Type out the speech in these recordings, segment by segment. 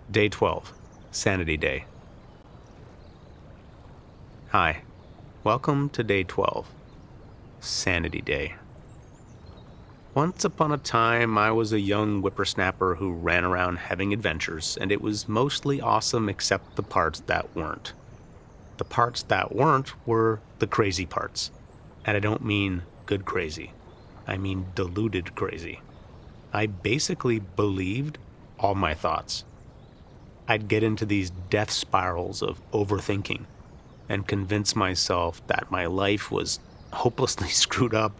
Day 12, Sanity Day. Hi, welcome to Day 12, Sanity Day. Once upon a time, I was a young whippersnapper who ran around having adventures, and it was mostly awesome except the parts that weren't. The parts that weren't were the crazy parts. And I don't mean good crazy. I mean deluded crazy. I basically believed all my thoughts. I'd get into these death spirals of overthinking and convince myself that my life was hopelessly screwed up,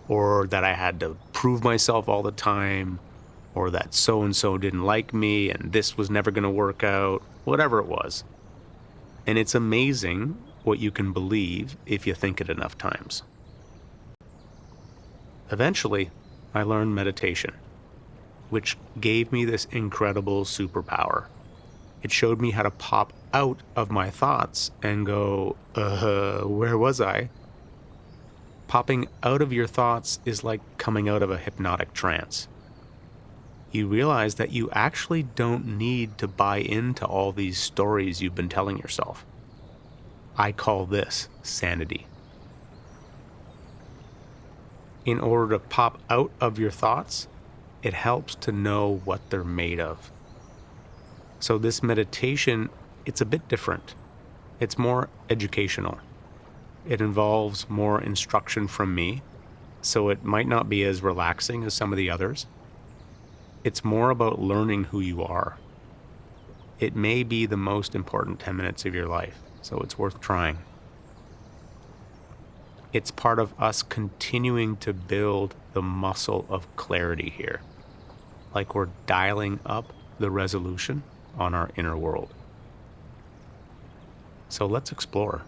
or that I had to prove myself all the time, or that so-and-so didn't like me and this was never going to work out, whatever it was. And it's amazing what you can believe if you think it enough times. Eventually, I learned meditation, which gave me this incredible superpower. It showed me how to pop out of my thoughts and go, where was I? Popping out of your thoughts is like coming out of a hypnotic trance. You realize that you actually don't need to buy into all these stories you've been telling yourself. I call this sanity. In order to pop out of your thoughts, it helps to know what they're made of. So this meditation, it's a bit different. It's more educational. It involves more instruction from me, so it might not be as relaxing as some of the others. It's more about learning who you are. It may be the most important 10 minutes of your life, so it's worth trying. It's part of us continuing to build the muscle of clarity here, like we're dialing up the resolution on our inner world. So let's explore.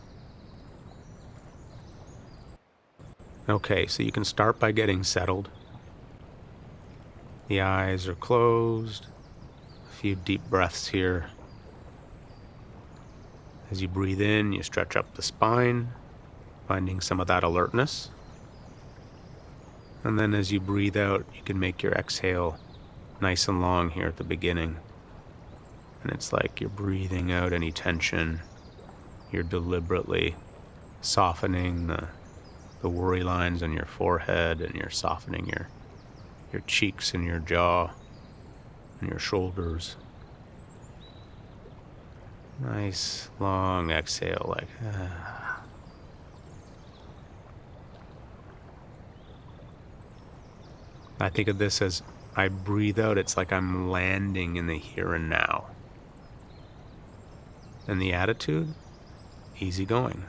Okay, so you can start by getting settled. The eyes are closed. A few deep breaths here. As you breathe in, you stretch up the spine, finding some of that alertness. And then as you breathe out, you can make your exhale nice and long here at the beginning. And it's like you're breathing out any tension. You're deliberately softening the worry lines on your forehead, and you're softening your cheeks and your jaw and your shoulders. Nice long exhale, like I think of this as I breathe out, it's like I'm landing in the here and now. And the attitude, easygoing,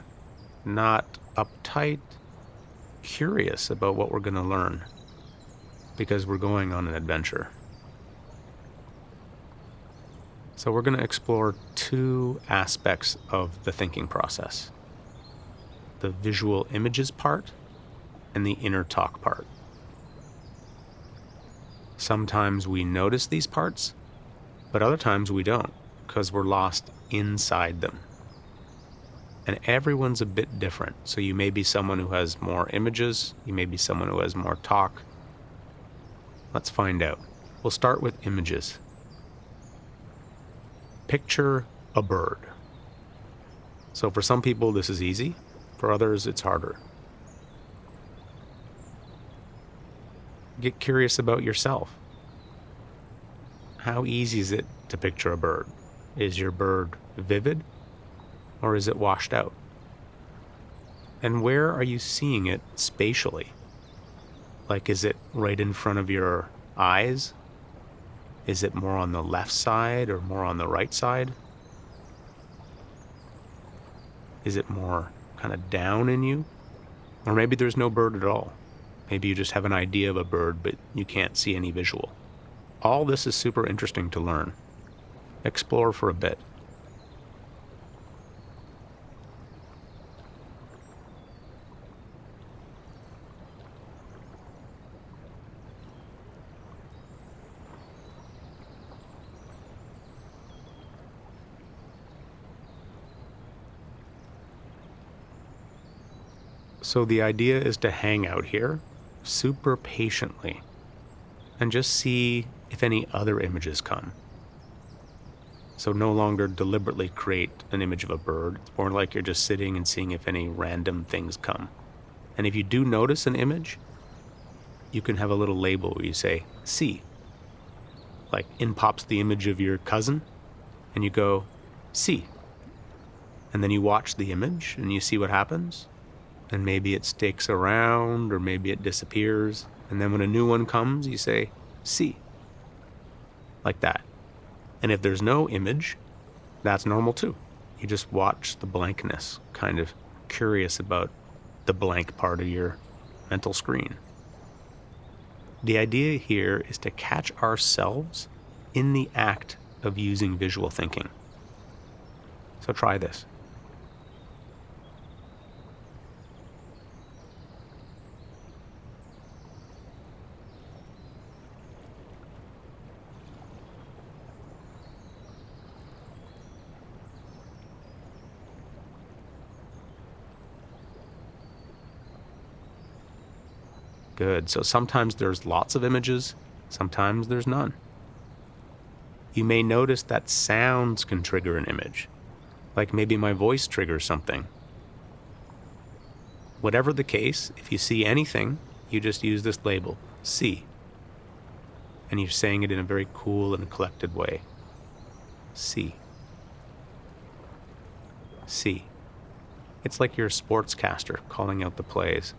not uptight, curious about what we're going to learn, because we're going on an adventure. So we're going to explore two aspects of the thinking process: the visual images part and the inner talk part. Sometimes we notice these parts, but other times we don't, because we're lost inside them. And everyone's a bit different. So you may be someone who has more images, you may be someone who has more talk. Let's find out. We'll start with images. Picture a bird. So for some people this is easy, for others it's harder. Get curious about yourself. How easy is it to picture a bird? Is your bird vivid, or is it washed out? And where are you seeing it spatially? Like, is it right in front of your eyes? Is it more on the left side or more on the right side? Is it more kind of down in you? Or maybe there's no bird at all. Maybe you just have an idea of a bird, but you can't see any visual. All this is super interesting to learn. Explore for a bit. So the idea is to hang out here super patiently and just see if any other images come. So no longer deliberately create an image of a bird. It's more like you're just sitting and seeing if any random things come. And if you do notice an image, you can have a little label where you say, see. Like in pops the image of your cousin, and you go, see. And then you watch the image and you see what happens. And maybe it sticks around or maybe it disappears. And then when a new one comes, you say, see. Like that. And if there's no image, that's normal too. You just watch the blankness, kind of curious about the blank part of your mental screen. The idea here is to catch ourselves in the act of using visual thinking. So try this. Good. So sometimes there's lots of images, sometimes there's none. You may notice that sounds can trigger an image, like maybe my voice triggers something. Whatever the case, if you see anything, you just use this label, see. And you're saying it in a very cool and collected way. See. See. It's like you're a sportscaster calling out the plays.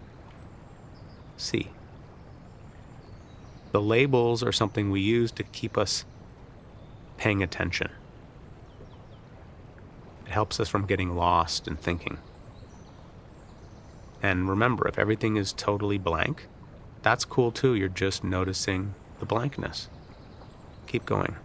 See. The labels are something we use to keep us paying attention. It helps us from getting lost in thinking. And remember, if everything is totally blank, that's cool too. You're just noticing the blankness. Keep going.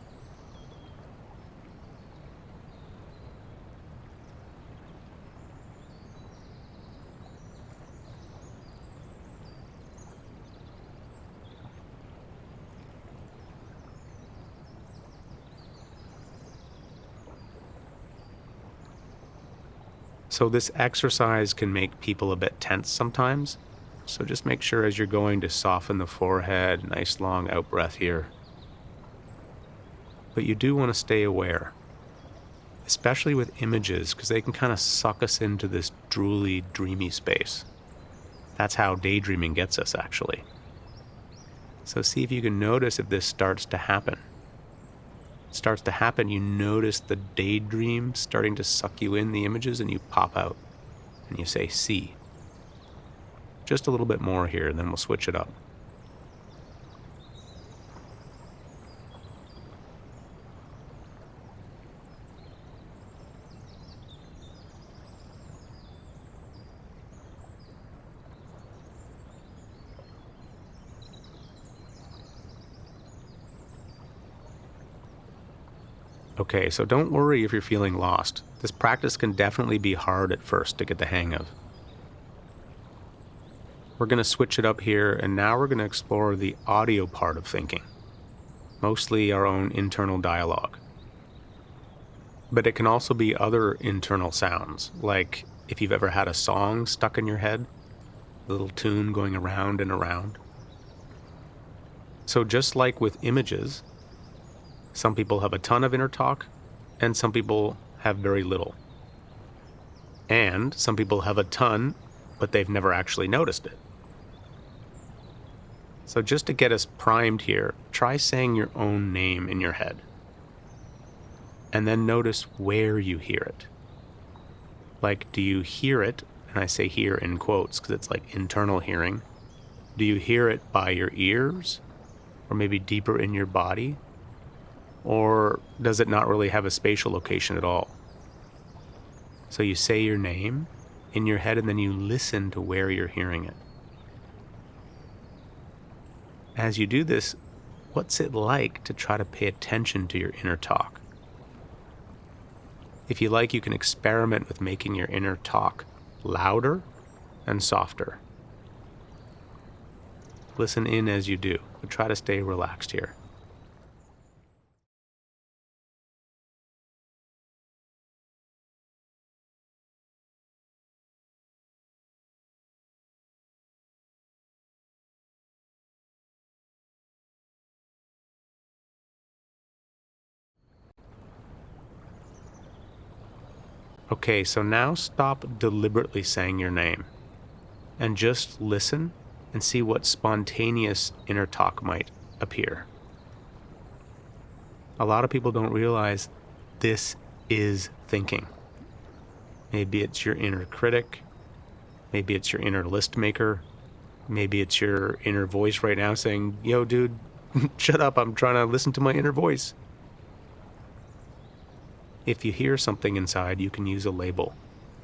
So this exercise can make people a bit tense sometimes. So just make sure as you're going to soften the forehead, nice long out breath here. But you do want to stay aware, especially with images, because they can kind of suck us into this drooly, dreamy space. That's how daydreaming gets us, actually. So see if you can notice if this starts to happen. Starts to happen, you notice the daydream starting to suck you in the images, and you pop out and you say, see. Just a little bit more here, and then we'll switch it up. Okay, so don't worry if you're feeling lost. This practice can definitely be hard at first to get the hang of. We're going to switch it up here, and now we're going to explore the audio part of thinking, mostly our own internal dialogue. But it can also be other internal sounds, like if you've ever had a song stuck in your head, a little tune going around and around. So just like with images, some people have a ton of inner talk, and some people have very little. And some people have a ton, but they've never actually noticed it. So just to get us primed here, try saying your own name in your head. And then notice where you hear it. Like, do you hear it? And I say hear in quotes because it's like internal hearing. Do you hear it by your ears? Or maybe deeper in your body? Or does it not really have a spatial location at all? So you say your name in your head and then you listen to where you're hearing it. As you do this, what's it like to try to pay attention to your inner talk? If you like, you can experiment with making your inner talk louder and softer. Listen in as you do, but try to stay relaxed here. Okay, so now stop deliberately saying your name and just listen and see what spontaneous inner talk might appear. A lot of people don't realize this is thinking. Maybe it's your inner critic. Maybe it's your inner list maker. Maybe it's your inner voice right now saying, yo, dude, shut up. I'm trying to listen to my inner voice. If you hear something inside, you can use a label,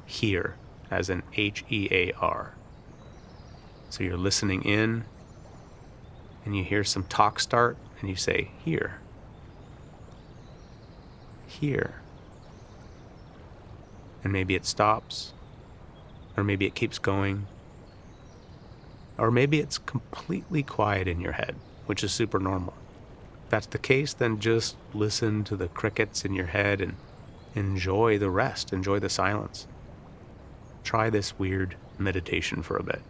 hear, as in Hear. So you're listening in and you hear some talk start and you say, hear. Hear. And maybe it stops, or maybe it keeps going, or maybe it's completely quiet in your head, which is super normal. If that's the case, then just listen to the crickets in your head and enjoy the rest, enjoy the silence. Try this weird meditation for a bit.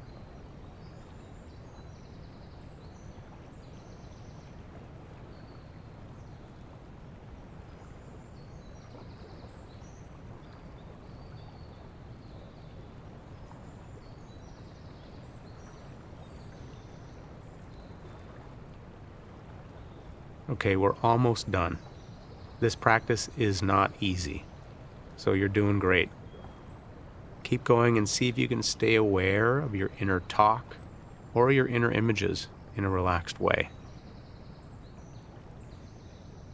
Okay, we're almost done. This practice is not easy, so you're doing great. Keep going and see if you can stay aware of your inner talk or your inner images in a relaxed way.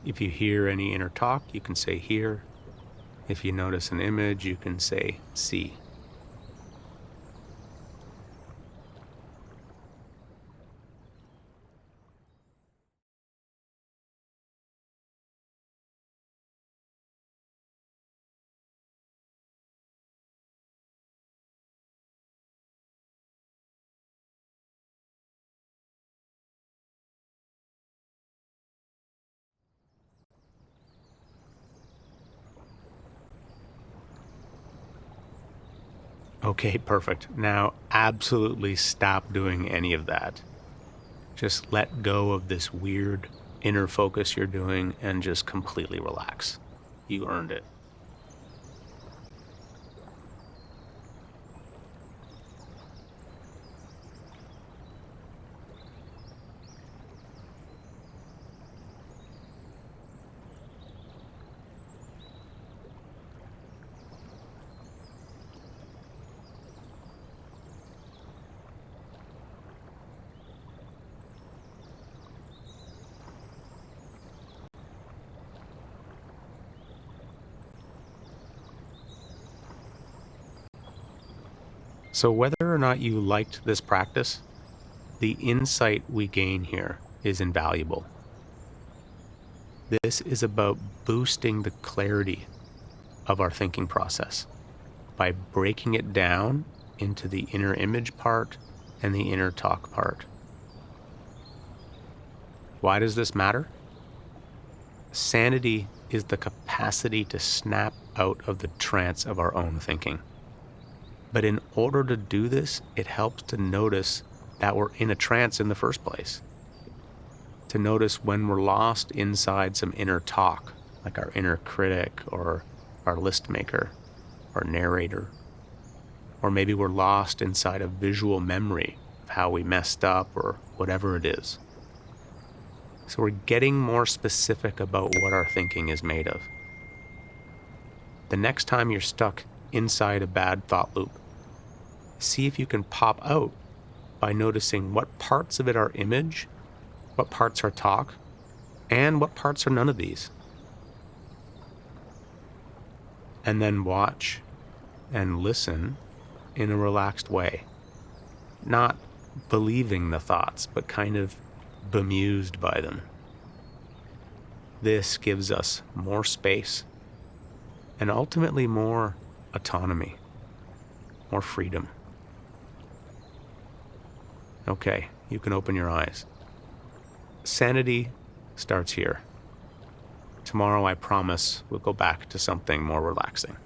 If you hear any inner talk, you can say hear. If you notice an image, you can say see. Okay, perfect. Now, absolutely stop doing any of that. Just let go of this weird inner focus you're doing and just completely relax. You earned it. So, whether or not you liked this practice, the insight we gain here is invaluable. This is about boosting the clarity of our thinking process by breaking it down into the inner image part and the inner talk part. Why does this matter? Sanity is the capacity to snap out of the trance of our own thinking. But in order to do this, it helps to notice that we're in a trance in the first place. To notice when we're lost inside some inner talk, like our inner critic or our list maker or narrator. Or maybe we're lost inside a visual memory of how we messed up or whatever it is. So we're getting more specific about what our thinking is made of. The next time you're stuck inside a bad thought loop, see if you can pop out by noticing what parts of it are image, what parts are talk, and what parts are none of these. And then watch and listen in a relaxed way, not believing the thoughts, but kind of bemused by them. This gives us more space and ultimately more autonomy, more freedom. Okay, you can open your eyes. Sanity starts here. Tomorrow, I promise, we'll go back to something more relaxing.